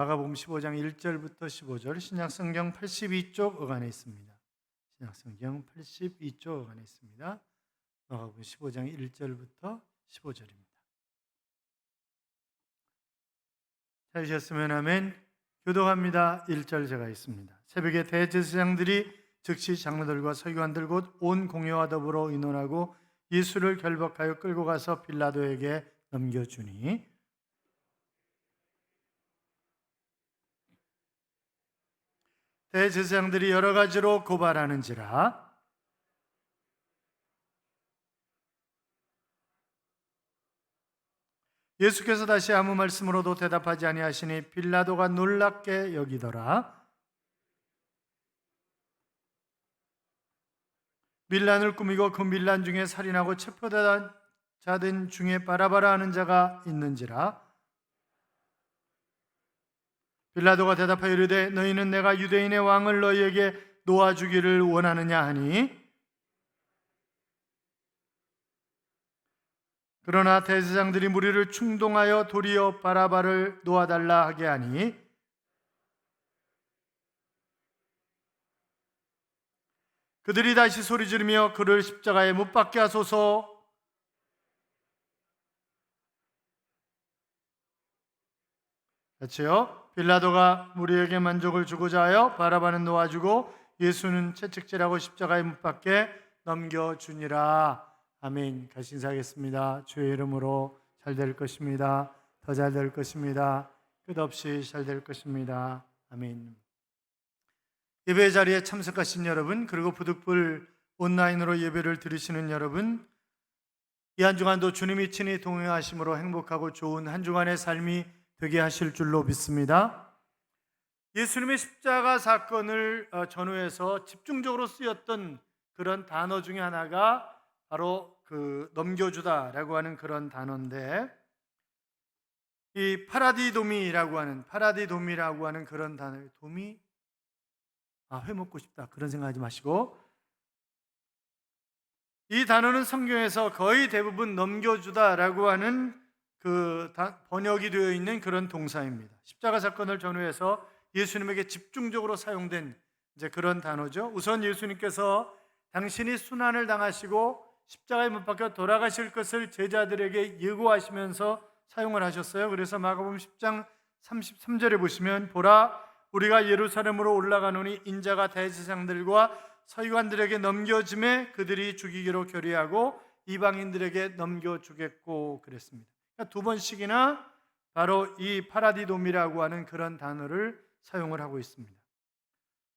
마가복음 15장 1절부터 15절, 신약성경 82쪽 어간에 있습니다. 신약성경 82쪽 어간에 있습니다. 마가복음 15장 1절부터 15절입니다. 찾으셨으면 아멘. 교독합니다. 1절 제가 있습니다. 새벽에 대제사장들이 즉시 장로들과 서기관들 곧 온 공회와 더불어 의논하고 예수를 결박하여 끌고 가서 빌라도에게 넘겨주니 대제사장들이 여러 가지로 고발하는지라 예수께서 다시 아무 말씀으로도 대답하지 아니하시니 빌라도가 놀랍게 여기더라. 밀란을 꾸미고 그 밀란 중에 살인하고 체포자된 중에 바라바라 하는 자가 있는지라. 빌라도가 대답하여 이르되 너희는 내가 유대인의 왕을 너희에게 놓아주기를 원하느냐 하니, 그러나 대제사장들이 무리를 충동하여 도리어 바라바를 놓아달라 하게 하니 그들이 다시 소리 지르며 그를 십자가에 못 박게 하소서. 그렇지요? 빌라도가 무리에게 만족을 주고자 하여 바라바는 놓아주고 예수는 채찍질하고 십자가에 못 박게 넘겨주니라. 아멘. 같이 인사하겠습니다. 주의 이름으로 잘 될 것입니다. 더 잘 될 것입니다. 끝없이 잘 될 것입니다. 아멘. 예배 자리에 참석하신 여러분, 그리고 부득불 온라인으로 예배를 들으시는 여러분, 이 한 주간도 주님이 친히 동행하심으로 행복하고 좋은 한 주간의 삶이 되게 하실 줄로 믿습니다. 예수님의 십자가 사건을 전후해서 집중적으로 쓰였던 그런 단어 중에 하나가 바로 그 넘겨주다라고 하는 그런 단어인데, 이 파라디도미라고 하는 그런 단어, 도미? 회 먹고 싶다 그런 생각하지 마시고, 이 단어는 성경에서 거의 대부분 넘겨주다라고 하는 그 번역이 되어 있는 그런 동사입니다. 십자가 사건을 전후해서 예수님에게 집중적으로 사용된 이제 그런 단어죠. 우선 예수님께서 당신이 순환을 당하시고 십자가에 못 박혀 돌아가실 것을 제자들에게 예고하시면서 사용을 하셨어요. 그래서 마가복음 10장 33절에 보시면 보라 우리가 예루살렘으로 올라가노니 인자가 대제사장들과 서기관들에게 넘겨짐에 그들이 죽이기로 결의하고 이방인들에게 넘겨주겠고 그랬습니다. 그러니까 두 번씩이나 바로 이 파라디돔이라고 하는 그런 단어를 사용을 하고 있습니다.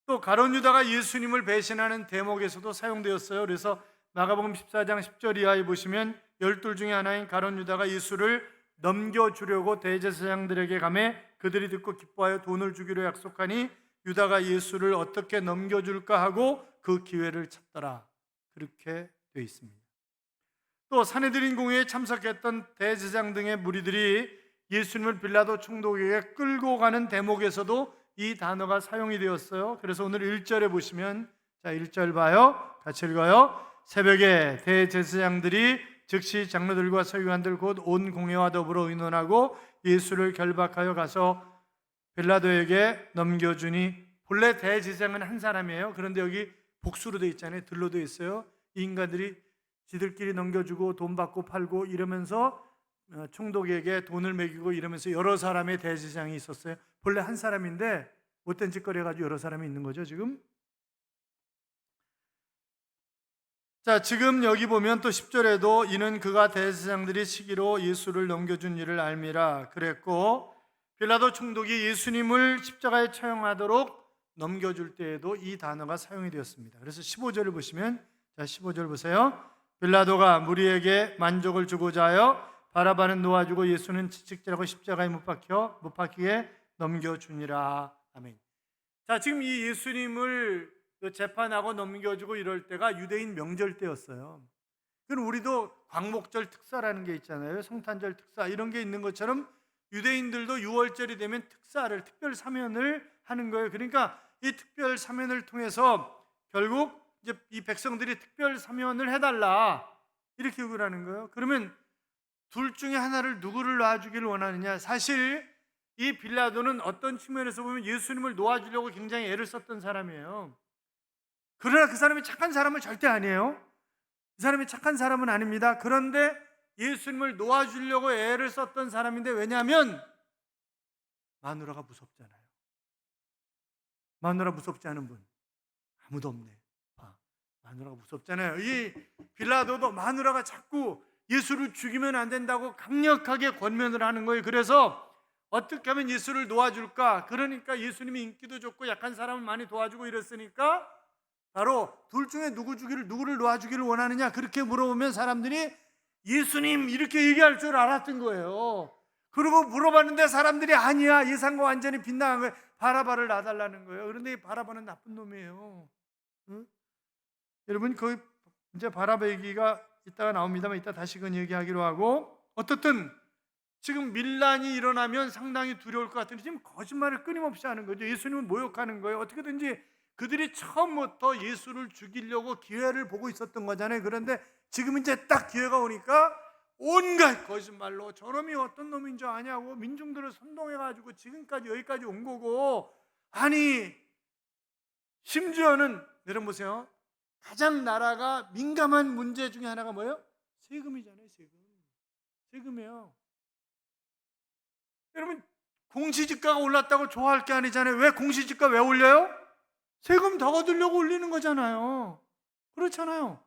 또 가룟 유다가 예수님을 배신하는 대목에서도 사용되었어요. 그래서 마가복음 14장 10절 이하에 보시면 12 중에 하나인 가룟 유다가 예수를 넘겨주려고 대제사장들에게 가매 그들이 듣고 기뻐하여 돈을 주기로 약속하니 유다가 예수를 어떻게 넘겨줄까 하고 그 기회를 찾더라. 그렇게 되어 있습니다. 또 산헤드린 공회에 참석했던 대제사장 등의 무리들이 예수님을 빌라도 총독에게 끌고 가는 대목에서도 이 단어가 사용이 되었어요. 그래서 오늘 1절에 보시면, 자 1절 봐요. 같이 읽어요. 새벽에 대제사장들이 즉시 장로들과 서기관들 곧 온 공회와 더불어 의논하고 예수를 결박하여 가서 빌라도에게 넘겨주니, 본래 대제사장은 한 사람이에요. 그런데 여기 복수로 되어 있잖아요. 들로 되어 있어요. 이 인간들이 지들끼리 넘겨주고 돈 받고 팔고 이러면서 총독에게 돈을 매기고 이러면서 여러 사람의 대제사장이 있었어요. 본래 한 사람인데 못된 짓거리 해가지고 여러 사람이 있는 거죠 지금. 자, 지금 여기 보면 또 10절에도 이는 그가 대제사장들이 시기로 예수를 넘겨준 일을 알미라 그랬고, 빌라도 총독이 예수님을 십자가에 처형하도록 넘겨줄 때에도 이 단어가 사용이 되었습니다. 그래서 15절을 보시면, 자 15절 보세요. 빌라도가 무리에게 만족을 주고자 하여 바라바는 놓아주고 예수는 채찍질하고 십자가에 못 박히게 넘겨주니라. 아멘. 자, 지금 이 예수님을 재판하고 넘겨주고 이럴 때가 유대인 명절 때였어요. 그럼 우리도 광목절 특사라는 게 있잖아요. 성탄절 특사 이런 게 있는 것처럼 유대인들도 6월절이 되면 특별 사면을 하는 거예요. 그러니까 이 특별 사면을 통해서 결국 이제 이 백성들이 특별 사면을 해달라 이렇게 요구를 하는 거예요. 그러면 둘 중에 하나를 누구를 놔주기를 원하느냐? 사실 이 빌라도는 어떤 측면에서 보면 예수님을 놓아주려고 굉장히 애를 썼던 사람이에요. 그러나 그 사람이 착한 사람은 절대 아니에요. 그 사람이 착한 사람은 아닙니다. 그런데 예수님을 놓아주려고 애를 썼던 사람인데, 왜냐하면 마누라가 무섭잖아요. 마누라 무섭지 않은 분 아무도 없네. 마누라가 무섭잖아요. 이 빌라도도 마누라가 자꾸 예수를 죽이면 안 된다고 강력하게 권면을 하는 거예요. 그래서 어떻게 하면 예수를 놓아줄까? 그러니까 예수님이 인기도 좋고 약한 사람을 많이 도와주고 이랬으니까 바로 둘 중에 누구를 놓아주기를 원하느냐, 그렇게 물어보면 사람들이 예수님 이렇게 얘기할 줄 알았던 거예요. 그리고 물어봤는데 사람들이 아니야, 예상과 완전히 빗나간 거예요. 바라바를 놔달라는 거예요. 그런데 이 바라바는 나쁜 놈이에요. 응? 여러분, 그 이제 바라바 얘기가 이따가 나옵니다만 이따 다시금 얘기하기로 하고, 어떻든 지금 밀란이 일어나면 상당히 두려울 것 같은데 지금 거짓말을 끊임없이 하는 거죠. 예수님을 모욕하는 거예요. 어떻게든지 그들이 처음부터 예수를 죽이려고 기회를 보고 있었던 거잖아요. 그런데 지금 이제 딱 기회가 오니까 온갖 거짓말로 저놈이 어떤 놈인 줄 아냐고 민중들을 선동해가지고 지금까지 여기까지 온 거고, 아니 심지어는 여러분 보세요. 가장 나라가 민감한 문제 중에 하나가 뭐예요? 세금이잖아요. 세금이에요. 여러분, 공시지가가 올랐다고 좋아할 게 아니잖아요. 왜 공시지가 왜 올려요? 세금 더 거두려고 올리는 거잖아요. 그렇잖아요.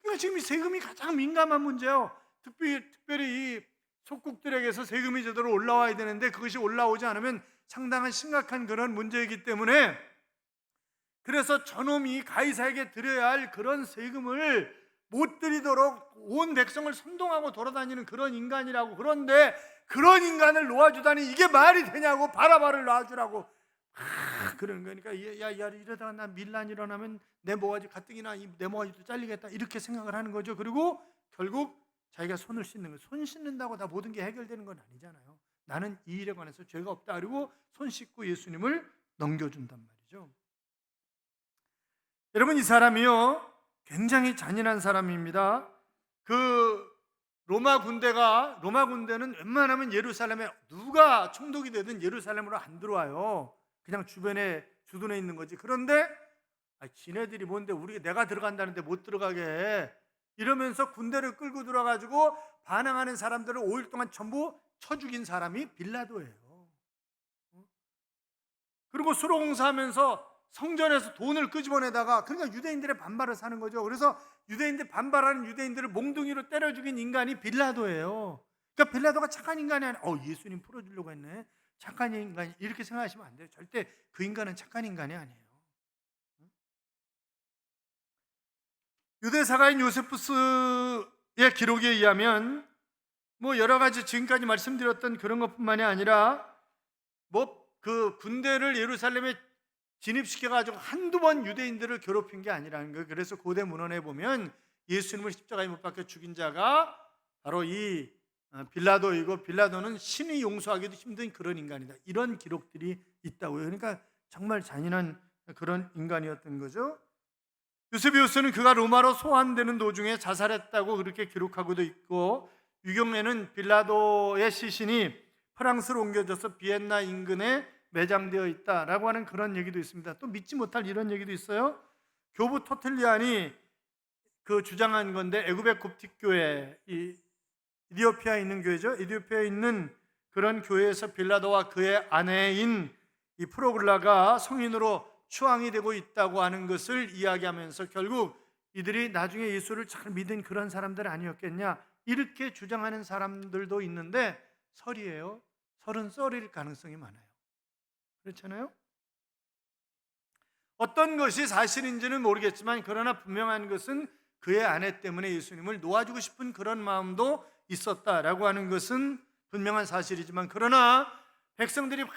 그러니까 지금 세금이 가장 민감한 문제예요. 특별히 이 속국들에게서 세금이 제대로 올라와야 되는데 그것이 올라오지 않으면 상당한 심각한 그런 문제이기 때문에, 그래서 저놈이 가이사에게 드려야 할 그런 세금을 못 드리도록 온 백성을 선동하고 돌아다니는 그런 인간이라고. 그런데 그런 인간을 놓아주다니 이게 말이 되냐고, 바라바를 놔주라고 그러는 거니까, 야 이러다가 나 밀란 일어나면 내 모가지 가뜩이나 내 모가지도 잘리겠다 이렇게 생각을 하는 거죠. 그리고 결국 자기가 손을 씻는 거예요. 손 씻는다고 다 모든 게 해결되는 건 아니잖아요. 나는 이 일에 관해서 죄가 없다 그리고 손 씻고 예수님을 넘겨준단 말이죠. 여러분, 이 사람이요 굉장히 잔인한 사람입니다. 그 로마 군대는 웬만하면 예루살렘에 누가 총독이 되든 예루살렘으로 안 들어와요. 그냥 주변에 주둔해 있는 거지. 그런데 지네들이 뭔데 내가 들어간다는데 못 들어가게 해. 이러면서 군대를 끌고 들어가지고 반항하는 사람들을 5일 동안 전부 쳐 죽인 사람이 빌라도예요. 그리고 수로공사하면서 성전에서 돈을 끄집어내다가, 그러니까 유대인들의 반발을 사는 거죠. 그래서 반발하는 유대인들을 몽둥이로 때려 죽인 인간이 빌라도예요. 그러니까 빌라도가 착한 인간이 아니라 예수님 풀어주려고 했네, 착한 인간이, 이렇게 생각하시면 안 돼요. 절대 그 인간은 착한 인간이 아니에요. 유대사가인 요세푸스의 기록에 의하면 여러 가지 지금까지 말씀드렸던 그런 것뿐만이 아니라 그 군대를 예루살렘에 진입시켜가지고 한두 번 유대인들을 괴롭힌 게 아니라는 거예요. 그래서 고대 문헌에 보면 예수님을 십자가에 못 박혀 죽인 자가 바로 이 빌라도이고, 빌라도는 신이 용서하기도 힘든 그런 인간이다, 이런 기록들이 있다고요. 그러니까 정말 잔인한 그런 인간이었던 거죠. 유세비우스는 그가 로마로 소환되는 도중에 자살했다고 그렇게 기록하고도 있고, 유경에는 빌라도의 시신이 프랑스로 옮겨져서 비엔나 인근에 매장되어 있다라고 하는 그런 얘기도 있습니다. 또 믿지 못할 이런 얘기도 있어요. 교부 토틀리안이 그 주장한 건데, 애굽의 곱틱 교회, 이디오피아에 있는 교회죠. 이디오피아에 있는 그런 교회에서 빌라도와 그의 아내인 이 프로글라가 성인으로 추앙이 되고 있다고 하는 것을 이야기하면서 결국 이들이 나중에 예수를 잘 믿은 그런 사람들 아니었겠냐, 이렇게 주장하는 사람들도 있는데, 설이에요. 설은 썰일 가능성이 많아요. 그렇잖아요? 어떤 것이 사실인지는 모르겠지만, 그러나 분명한 것은 그의 아내 때문에 예수님을 놓아주고 싶은 그런 마음도 있었다라고 하는 것은 분명한 사실이지만, 그러나 백성들이 막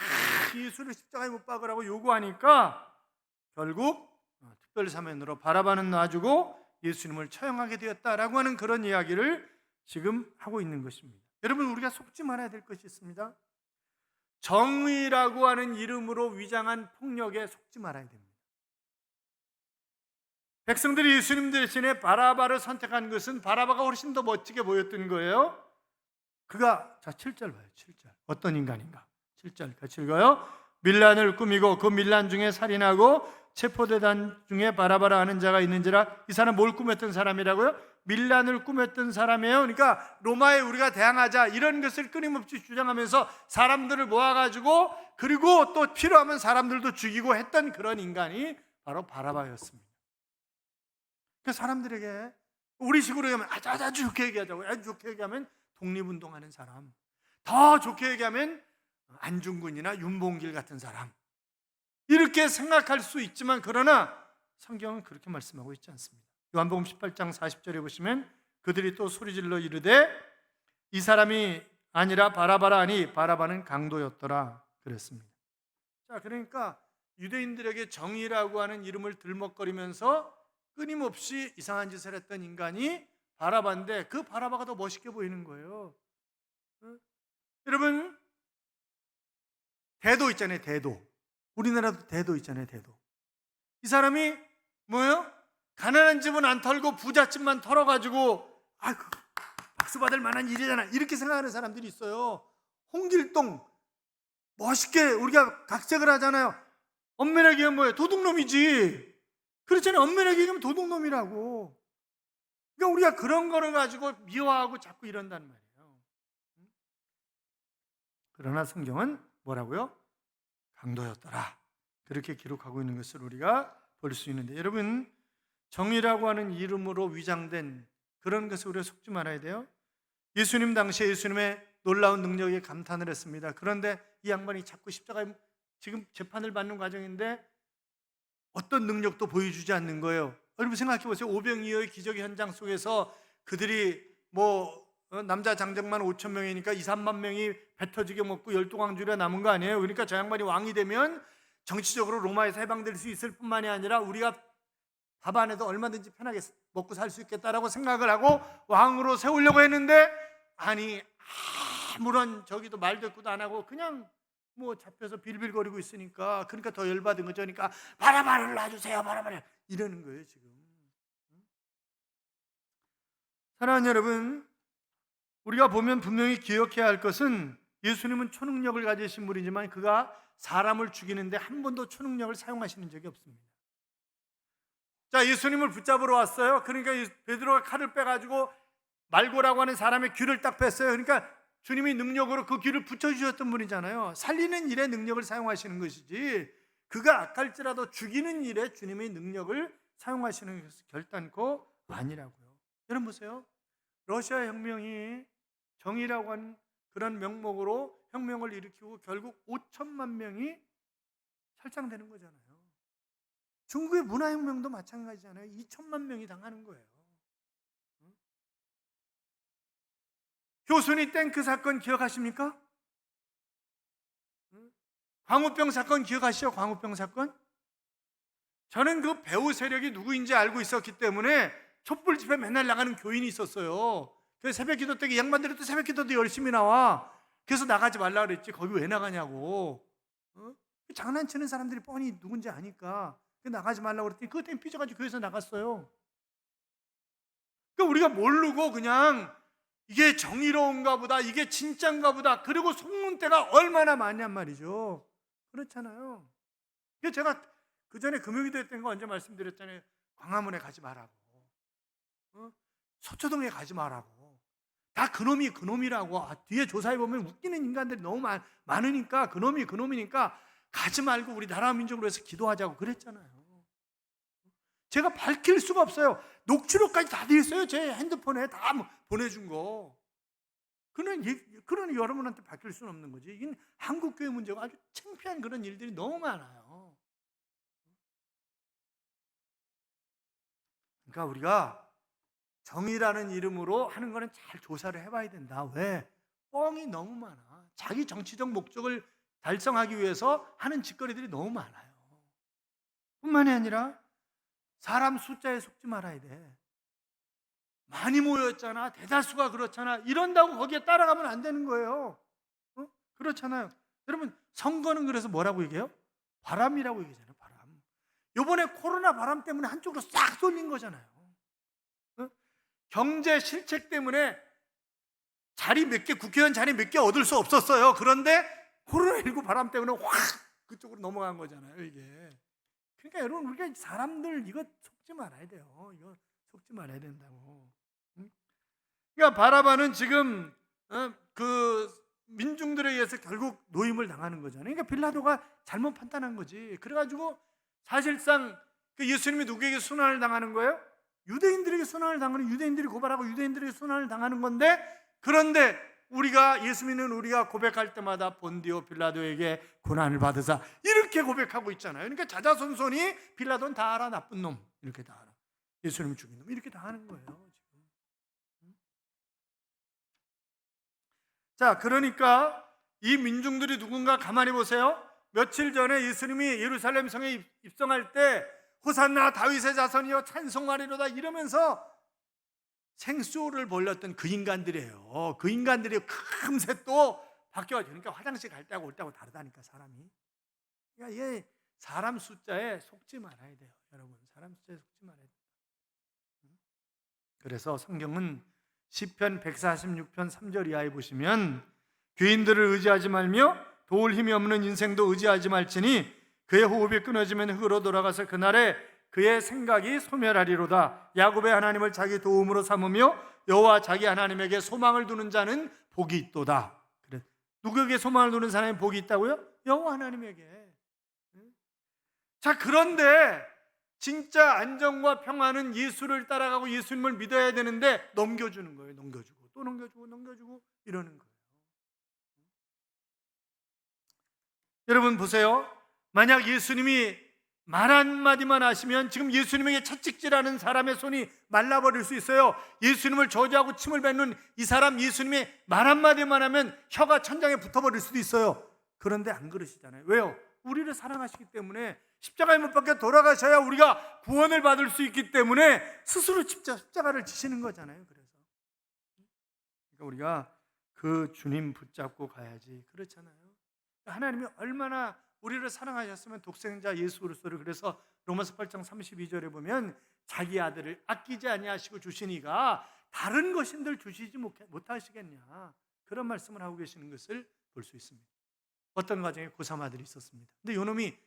예수를 십자가에 못 박으라고 요구하니까 결국 특별사면으로 바라바는 놔주고 예수님을 처형하게 되었다라고 하는 그런 이야기를 지금 하고 있는 것입니다. 여러분, 우리가 속지 말아야 될 것이 있습니다. 정의라고 하는 이름으로 위장한 폭력에 속지 말아야 됩니다. 백성들이 예수님 대신에 바라바를 선택한 것은 바라바가 훨씬 더 멋지게 보였던 거예요. 그가, 자 7절 봐요. 7절 어떤 인간인가. 7절 같이 읽어요. 밀란을 꾸미고 그 밀란 중에 살인하고 체포대단 중에 바라바라 하는 자가 있는지라. 이 사람 뭘 꾸몄던 사람이라고요? 밀란을 꾸몄던 사람이에요. 그러니까 로마에 우리가 대항하자 이런 것을 끊임없이 주장하면서 사람들을 모아가지고 그리고 또 필요하면 사람들도 죽이고 했던 그런 인간이 바로 바라바였습니다. 그 사람들에게 우리식으로 얘기하면 아주 좋게 얘기하자고요. 아주 좋게 얘기하면 독립운동하는 사람, 더 좋게 얘기하면 안중근이나 윤봉길 같은 사람, 이렇게 생각할 수 있지만 그러나 성경은 그렇게 말씀하고 있지 않습니다. 요한복음 18장 40절에 보시면 그들이 또 소리질러 이르되 이 사람이 아니라 바라바라 하니 바라바는 강도였더라 그랬습니다. 자, 그러니까 유대인들에게 정의라고 하는 이름을 들먹거리면서 끊임없이 이상한 짓을 했던 인간이 바라바인데 그 바라바가 더 멋있게 보이는 거예요. 여러분, 대도 있잖아요. 대도. 우리나라도 대도 있잖아요. 대도. 이 사람이 뭐예요? 가난한 집은 안 털고 부잣집만 털어가지고 박수 받을 만한 일이잖아, 이렇게 생각하는 사람들이 있어요. 홍길동 멋있게 우리가 각색을 하잖아요. 엄밀하게 얘기하면 뭐예요? 도둑놈이지. 그렇잖아요. 엄밀하게 얘기하면 도둑놈이라고. 그러니까 우리가 그런 거를 가지고 미워하고 자꾸 이런단 말이에요. 그러나 성경은 뭐라고요? 강도였더라, 그렇게 기록하고 있는 것을 우리가 볼 수 있는데, 여러분, 정의라고 하는 이름으로 위장된 그런 것에 우리가 속지 말아야 돼요. 예수님 당시에 예수님의 놀라운 능력에 감탄을 했습니다. 그런데 이 양반이 자꾸 십자가에 지금 재판을 받는 과정인데 어떤 능력도 보여주지 않는 거예요. 여러분 생각해 보세요. 오병이어의 기적의 현장 속에서 그들이 남자 장정만 5천 명이니까 2, 3만 명이 배 터지게 먹고 12광주리가 남은 거 아니에요? 그러니까 저 양반이 왕이 되면 정치적으로 로마에서 해방될 수 있을 뿐만이 아니라 우리가 밥 안 해도 얼마든지 편하게 먹고 살 수 있겠다라고 생각을 하고 왕으로 세우려고 했는데, 아니 아무런 저기도 말도 듣고도 안 하고 그냥 잡혀서 빌빌거리고 있으니까, 그러니까 더 열받은 거죠. 그러니까 바라바를 놔주세요, 바라바를, 이러는 거예요 지금. 사랑하는 여러분, 우리가 보면 분명히 기억해야 할 것은 예수님은 초능력을 가지신 분이지만 그가 사람을 죽이는데 한 번도 초능력을 사용하시는 적이 없습니다. 자, 예수님을 붙잡으러 왔어요. 그러니까 베드로가 칼을 빼가지고 말고라고 하는 사람의 귀를 딱 뺐어요. 그러니까 주님이 능력으로 그 귀를 붙여주셨던 분이잖아요. 살리는 일에 능력을 사용하시는 것이지 그가 악할지라도 죽이는 일에 주님의 능력을 사용하시는 것은 결단코 아니라고요. 여러분 보세요. 러시아 혁명이 정의라고 하는 그런 명목으로 혁명을 일으키고 결국 5천만 명이 살상되는 거잖아요. 중국의 문화혁명도 마찬가지잖아요. 2천만 명이 당하는 거예요. 교순이 탱크 사건 기억하십니까? 광우병 사건 기억하시죠? 광우병 사건? 저는 그 배후 세력이 누구인지 알고 있었기 때문에 촛불 집회 맨날 나가는 교인이 있었어요. 그래서 새벽 기도 때 이 양반들이 또 새벽 기도도 열심히 나와. 그래서 나가지 말라 그랬지. 거기 왜 나가냐고. 장난치는 사람들이 뻔히 누군지 아니까 나가지 말라고 그랬더니 그것 때문에 삐져가지고 교회에서 나갔어요. 그러니까 우리가 모르고 그냥 이게 정의로운가 보다, 이게 진짠가 보다, 그리고 속는 때가 얼마나 많냔 말이죠. 그렇잖아요. 그래서 제가 그 전에 금요기도 했던 거 언제 말씀드렸잖아요. 광화문에 가지 말라고, 서초동에 가지 말라고. 다 그놈이 그놈이라고. 뒤에 조사해보면 웃기는 인간들이 너무 많으니까 그놈이니까 가지 말고 우리 나라 민족으로 해서 기도하자고 그랬잖아요. 제가 밝힐 수가 없어요. 녹취록까지 다 돼 있어요. 제 핸드폰에 다 보내준 거. 그러니 여러분한테 밝힐 수는 없는 거지. 이게 한국교회 문제가 아주 창피한 그런 일들이 너무 많아요. 그러니까 우리가 정의라는 이름으로 하는 거는 잘 조사를 해봐야 된다. 왜? 뻥이 너무 많아. 자기 정치적 목적을 달성하기 위해서 하는 짓거리들이 너무 많아요. 뿐만이 아니라 사람 숫자에 속지 말아야 돼. 많이 모였잖아, 대다수가 그렇잖아, 이런다고 거기에 따라가면 안 되는 거예요. 그렇잖아요. 여러분, 선거는 그래서 뭐라고 얘기해요? 바람이라고 얘기하잖아요. 바람. 이번에 코로나 바람 때문에 한쪽으로 싹 쏠린 거잖아요. 경제 실책 때문에 자리 몇 개, 국회의원 자리 몇 개 얻을 수 없었어요. 그런데 코로나19 바람 때문에 확 그쪽으로 넘어간 거잖아요, 이게. 그러니까 여러분, 우리가 사람들 이거 속지 말아야 돼요. 이거 속지 말아야 된다고. 응? 그러니까 바라바는 지금 그 민중들에 의해서 결국 노임을 당하는 거잖아요. 그러니까 빌라도가 잘못 판단한 거지. 그래가지고 사실상 그 예수님이 누구에게 순환을 당하는 거예요? 유대인들에게 순환을 당하는, 유대인들이 고발하고 유대인들에게 순환을 당하는 건데, 그런데 우리가 예수 믿는 우리가 고백할 때마다 본디오 빌라도에게 고난을 받으사 이렇게 고백하고 있잖아요. 그러니까 자자손손이 빌라도는 다 알아, 나쁜 놈, 이렇게 다 알아, 예수님 죽인 놈, 이렇게 다 하는 거예요 지금. 자, 그러니까 이 민중들이 누군가 가만히 보세요. 며칠 전에 예수님이 예루살렘 성에 입성할 때 호산나 다윗의 자손이여 찬송하리로다 이러면서 생수를 벌렸던 그 인간들이에요. 그 인간들이 금세 또 바뀌어가지고, 그러니까 화장실 갈 때하고 올 때하고 다르다니까, 사람이. 그러니까 얘 사람 숫자에 속지 말아야 돼요, 여러분. 사람 숫자에 속지 말아야 돼요. 그래서 성경은 시편 146편 3절 이하에 보시면, 귀인들을 의지하지 말며 도울 힘이 없는 인생도 의지하지 말지니 그의 호흡이 끊어지면 흙으로 돌아가서 그날에 그의 생각이 소멸하리로다. 야곱의 하나님을 자기 도움으로 삼으며 여호와 자기 하나님에게 소망을 두는 자는 복이 있도다. 그래. 누구에게 소망을 두는 사람이 복이 있다고요? 여호와 하나님에게. 자, 그런데 진짜 안정과 평화는 예수를 따라가고 예수님을 믿어야 되는데 넘겨주는 거예요. 넘겨주고 또 넘겨주고 이러는 거예요. 여러분 보세요. 만약 예수님이 말 한마디만 하시면 지금 예수님에게 채찍질하는 사람의 손이 말라버릴 수 있어요. 예수님을 저주하고 침을 뱉는 이 사람, 예수님이 말 한마디만 하면 혀가 천장에 붙어버릴 수도 있어요. 그런데 안 그러시잖아요. 왜요? 우리를 사랑하시기 때문에, 십자가에 못 박혀 돌아가셔야 우리가 구원을 받을 수 있기 때문에 스스로 십자가를 지시는 거잖아요. 그래서 그러니까 우리가 그 주님 붙잡고 가야지. 그렇잖아요. 하나님이 얼마나 우리를 사랑하셨으면 독생자 예수 그리스도를, 그래서 로마서 8장 32절에 보면 자기 아들을 아끼지 아니하시고 주시니가 다른 것인들 주시지 못하시겠냐, 그런 말씀을 하고 계시는 것을 볼 수 있습니다. 어떤 가정에 고3 아들이 있었습니다. 근데 요놈이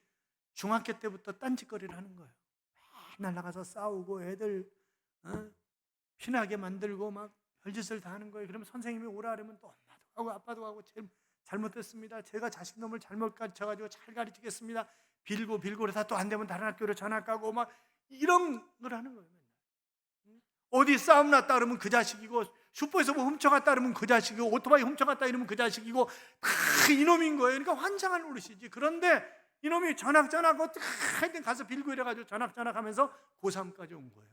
중학교 때부터 딴짓거리를 하는 거예요. 맨날 나가서 싸우고 애들 피나게 만들고 막 별짓을 다 하는 거예요. 그러면 선생님이 오라 그러면 또 엄마도 하고 아빠도 하고, 잘못됐습니다, 제가 자식 놈을 잘못 가르쳐가지고 잘 가르치겠습니다, 빌고 그러다 또 안 되면 다른 학교로 전학 가고 막 이런 걸 하는 거예요. 어디 싸움 났다 그러면 그 자식이고, 슈퍼에서 뭐 훔쳐갔다 그러면 그 자식이고, 오토바이 훔쳐갔다 이러면 그 자식이고, 이놈인 거예요. 그러니까 환장할 노릇이지. 그런데 이놈이 전학하고 하여튼 가서 빌고 이래가지고 전학하면서 고3까지 온 거예요.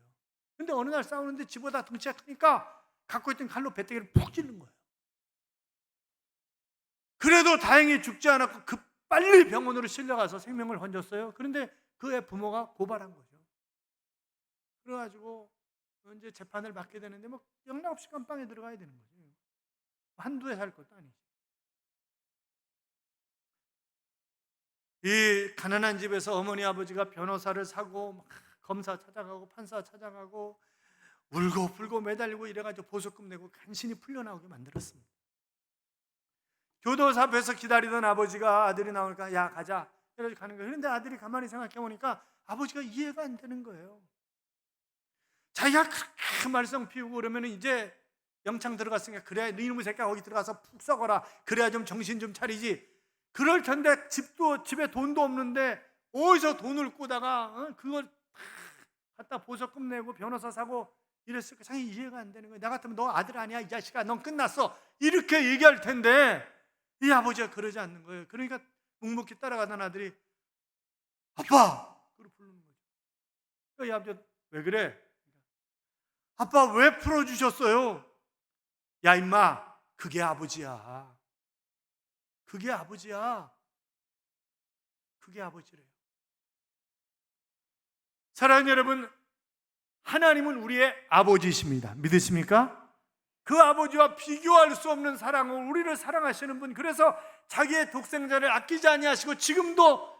근데 어느 날 싸우는데 지보다 덩치가 크니까 갖고 있던 칼로 배때기를 푹 찌른 거예요. 그래도 다행히 죽지 않았고 빨리 병원으로 실려가서 생명을 건졌어요. 그런데 그의 부모가 고발한 거죠. 그래가지고 이제 재판을 받게 되는데 뭐 영락없이 감방에 들어가야 되는 거죠. 한두 해 살 것도 아니지. 이 가난한 집에서 어머니 아버지가 변호사를 사고 막 검사 찾아가고 판사 찾아가고 울고 불고 매달리고 이래가지고 보석금 내고 간신히 풀려나오게 만들었습니다. 교도소 앞에서 기다리던 아버지가 아들이 나오니까 야 가자 이러고 가는 거예요. 그런데 아들이 가만히 생각해 보니까 아버지가 이해가 안 되는 거예요. 자기가 그렇게 말썽 피우고 그러면 이제 영창 들어갔으니까 그래야 네 이놈의 새끼야 거기 들어가서 푹 썩어라, 그래야 좀 정신 좀 차리지. 그럴 텐데 집에 돈도 없는데 어디서 돈을 꾸다가 그걸 갖다 보석금 내고 변호사 사고 이랬을까? 자기 이해가 안 되는 거예요. 나 같으면 너 아들 아니야 이 자식아, 넌 끝났어 이렇게 얘기할 텐데 이 아버지가 그러지 않는 거예요. 그러니까 묵묵히 따라가던 아들이 아빠! 그러고 부르는 거죠. 이 아버지가 왜 그래? 아빠 왜 풀어주셨어요? 야 임마, 그게 아버지야. 그게 아버지야. 그게 아버지래요. 사랑하는 여러분, 하나님은 우리의 아버지이십니다. 믿으십니까? 그 아버지와 비교할 수 없는 사랑으로 우리를 사랑하시는 분, 그래서 자기의 독생자를 아끼지 아니하시고 지금도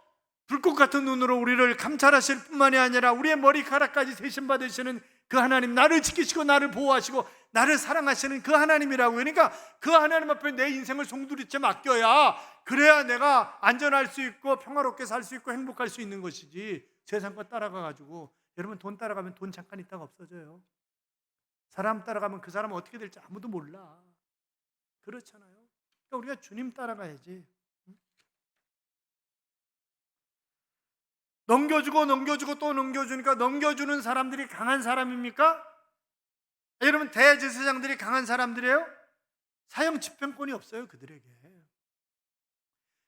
불꽃 같은 눈으로 우리를 감찰하실 뿐만이 아니라 우리의 머리카락까지 대신받으시는 그 하나님, 나를 지키시고 나를 보호하시고 나를 사랑하시는 그 하나님이라고. 그러니까 그 하나님 앞에 내 인생을 송두리째 맡겨야, 그래야 내가 안전할 수 있고 평화롭게 살 수 있고 행복할 수 있는 것이지, 세상 것 따라가가지고. 여러분, 돈 따라가면 돈 잠깐 있다가 없어져요. 사람 따라가면 그 사람은 어떻게 될지 아무도 몰라. 그렇잖아요. 그러니까 우리가 주님 따라가야지. 넘겨주고 또 넘겨주니까, 넘겨주는 사람들이 강한 사람입니까? 여러분, 대제사장들이 강한 사람들이에요? 사형 집행권이 없어요, 그들에게.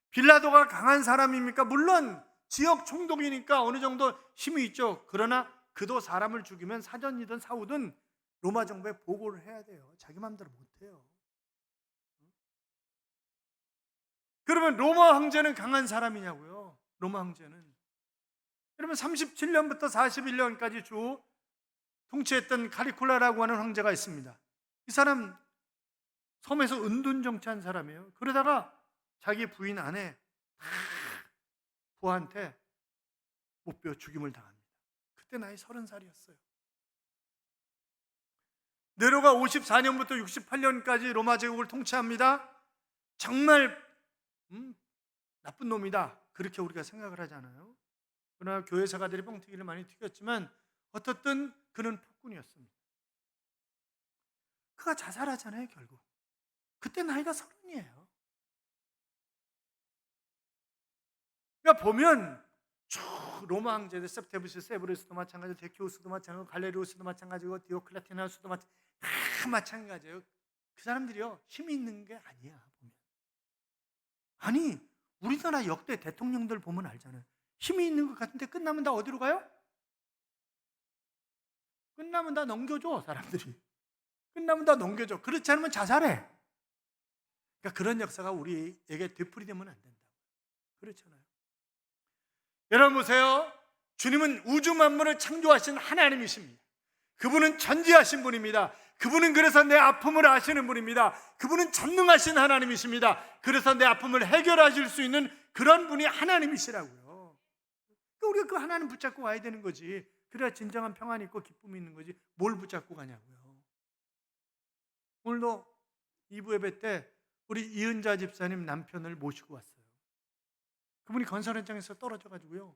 빌라도가 강한 사람입니까? 물론 지역 총독이니까 어느 정도 힘이 있죠. 그러나 그도 사람을 죽이면 사전이든 사후든 로마 정부에 보고를 해야 돼요. 자기 마음대로 못해요. 그러면 로마 황제는 강한 사람이냐고요? 로마 황제는. 여러분, 37년부터 41년까지 주 통치했던 카리쿨라라고 하는 황제가 있습니다. 이 사람 섬에서 은둔정치한 사람이에요. 그러다가 자기 부인 아내 부하한테 못배워 죽임을 당합니다. 그때 나이 30살이었어요. 네로가 54년부터 68년까지 로마 제국을 통치합니다. 정말 나쁜 놈이다, 그렇게 우리가 생각을 하잖아요. 그러나 교회 사가들이 뻥튀기를 많이 튀겼지만 어떻든 그는 폭군이었습니다. 그가 자살하잖아요, 결국. 그때 나이가 30이에요. 그러니까 보면 쭉 로마 황제들, septemus 세브루스도 마찬가지고, 데키우스도 마찬가지고, 갈레리우스도 마찬가지고, 디오클레티나스도 다 마찬가지예요. 그 사람들이요, 힘이 있는 게 아니야. 보면. 아니, 우리나라 역대 대통령들 보면 알잖아요. 힘이 있는 것 같은데 끝나면 다 어디로 가요? 끝나면 다 넘겨줘, 사람들이. 끝나면 다 넘겨줘. 그렇지 않으면 자살해. 그러니까 그런 역사가 우리에게 되풀이되면 안 된다. 그렇잖아요. 여러분 보세요. 주님은 우주 만물을 창조하신 하나님이십니다. 그분은 전지하신 분입니다. 그분은 그래서 내 아픔을 아시는 분입니다. 그분은 전능하신 하나님이십니다. 그래서 내 아픔을 해결하실 수 있는 그런 분이 하나님이시라고요. 그러니까 우리가 그 하나님 붙잡고 와야 되는 거지. 그래야 진정한 평안이 있고 기쁨이 있는 거지. 뭘 붙잡고 가냐고요. 오늘도 2부 예배 때 우리 이은자 집사님 남편을 모시고 왔어요. 그분이 건설 현장에서 떨어져 가지고요,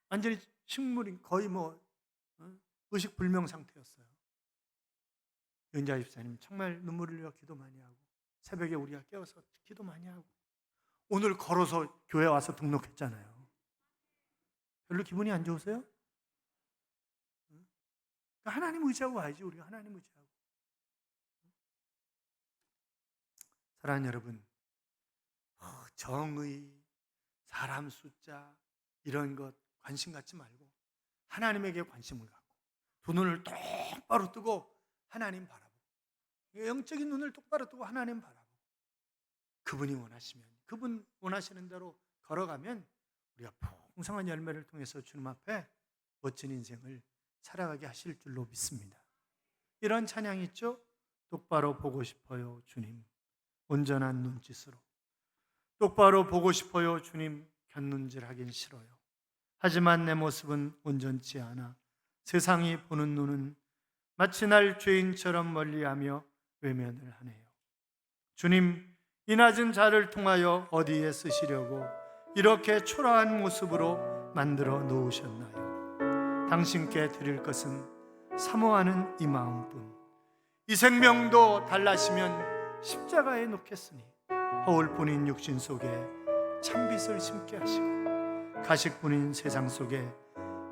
완전히 식물이 거의 의식불명 상태였어요. 이은자 집사님 정말 눈물을 흘려 기도 많이 하고, 새벽에 우리가 깨워서 기도 많이 하고, 오늘 걸어서 교회 와서 등록했잖아요. 별로 기분이 안 좋으세요? 하나님 의지하고 와야지. 우리가 하나님 의지하고. 사랑하는 여러분, 정의, 사람 숫자 이런 것 관심 갖지 말고 하나님에게 관심을 갖고 두 눈을 똑바로 뜨고 하나님 바라보고, 영적인 눈을 똑바로 뜨고 하나님 바라보고, 그분이 원하시면, 그분 원하시는 대로 걸어가면 우리가 풍성한 열매를 통해서 주님 앞에 멋진 인생을 살아가게 하실 줄로 믿습니다. 이런 찬양이 있죠. 똑바로 보고 싶어요, 주님. 온전한 눈짓으로. 똑바로 보고 싶어요, 주님. 곁눈질하긴 싫어요. 하지만 내 모습은 온전치 않아. 세상이 보는 눈은 마치 날 죄인처럼 멀리하며 외면을 하네요. 주님, 이 낮은 자를 통하여 어디에 쓰시려고 이렇게 초라한 모습으로 만들어 놓으셨나요? 당신께 드릴 것은 사모하는 이 마음뿐. 이 생명도 달라시면 십자가에 놓겠으니 허울뿐인 육신 속에 참빛을 심게 하시고 가식뿐인 세상 속에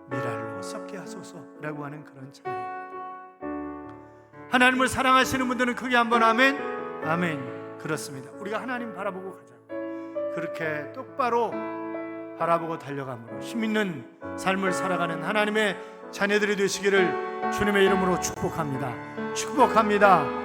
미랄로 썩게 하소서라고 하는 그런 찬양입니다. 하나님을 사랑하시는 분들은 크게 한번 아멘. 아멘. 그렇습니다. 우리가 하나님 바라보고 가자고. 그렇게 똑바로 바라보고 달려감으로 힘있는 삶을 살아가는 하나님의 자녀들이 되시기를 주님의 이름으로 축복합니다. 축복합니다.